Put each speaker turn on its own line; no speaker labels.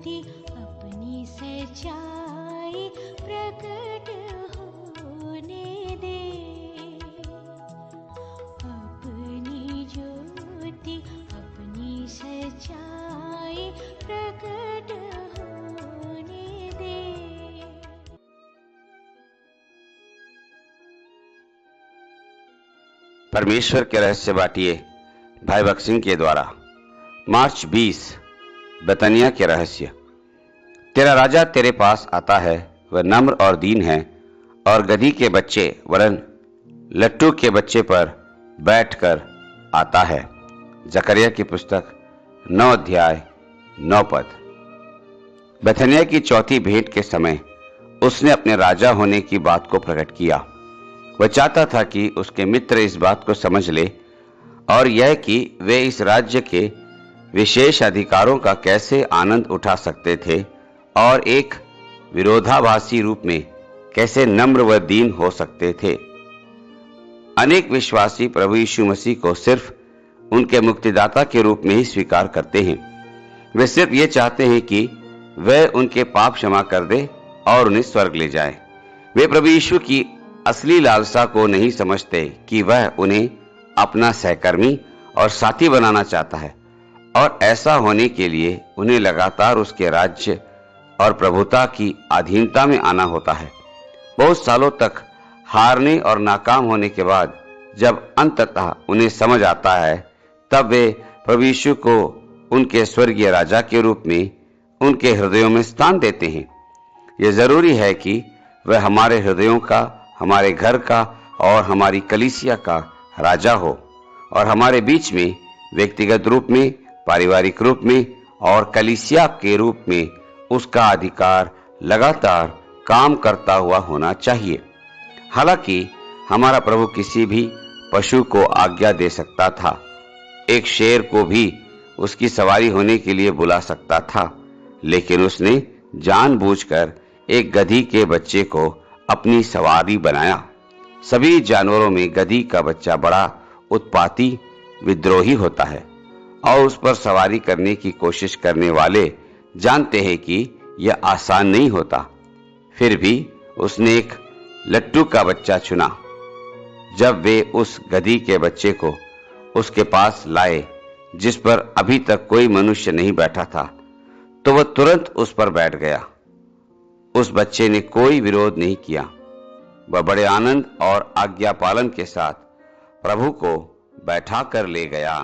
ज्योति अपनी सच्चाई प्रकट होने दे। अपनी ज्योति अपनी सच्चाई प्रकट होने दे।
परमेश्वर के रहस्य बाटिए भाई भक्त सिंह के द्वारा। मार्च 20, बेतनिया के रहस्य। तेरा राजा तेरे पास आता है, वह नम्र और दीन है, और गधी के बच्चे वरन लट्टू के बच्चे पर बैठकर आता है। जकरिया की पुस्तक 9 अध्याय 9 पद। बेतनिया की चौथी भेंट के समय उसने अपने राजा होने की बात को प्रकट किया। वह चाहता था कि उसके मित्र इस बात को समझ ले, और यह कि वे इस राज्य के विशेष अधिकारों का कैसे आनंद उठा सकते थे और एक विरोधाभासी रूप में कैसे नम्र व दीन हो सकते थे। अनेक विश्वासी प्रभु यीशु मसीह को सिर्फ उनके मुक्तिदाता के रूप में ही स्वीकार करते हैं। वे सिर्फ ये चाहते हैं कि वह उनके पाप क्षमा कर दे और उन्हें स्वर्ग ले जाए। वे प्रभु यीशु की असली लालसा को नहीं समझते कि वह उन्हें अपना सहकर्मी और साथी बनाना चाहता है, और ऐसा होने के लिए उन्हें लगातार उसके राज्य और प्रभुता की अधीनता में आना होता है। बहुत सालों तक हारने और नाकाम होने के बाद जब अंततः उन्हें समझ आता है, तब वे प्रभु यीशु को उनके स्वर्गीय राजा के रूप में उनके हृदयों में स्थान देते हैं। यह जरूरी है कि वह हमारे हृदयों का, हमारे घर का और हमारी कलीसिया का राजा हो, और हमारे बीच में व्यक्तिगत रूप में, पारिवारिक रूप में और कलीसिया के रूप में उसका अधिकार लगातार काम करता हुआ होना चाहिए। हालांकि हमारा प्रभु किसी भी पशु को आज्ञा दे सकता था, एक शेर को भी उसकी सवारी होने के लिए बुला सकता था, लेकिन उसने जानबूझकर एक गधी के बच्चे को अपनी सवारी बनाया। सभी जानवरों में गधी का बच्चा बड़ा उत्पाती, विद्रोही होता है, और उस पर सवारी करने की कोशिश करने वाले जानते हैं कि यह आसान नहीं होता। फिर भी उसने एक लट्टू का बच्चा चुना। जब वे उस गधी के बच्चे को उसके पास लाए, जिस पर अभी तक कोई मनुष्य नहीं बैठा था, तो वह तुरंत उस पर बैठ गया। उस बच्चे ने कोई विरोध नहीं किया। वह बड़े आनंद और आज्ञा पालन के साथ प्रभु को बैठा कर ले गया।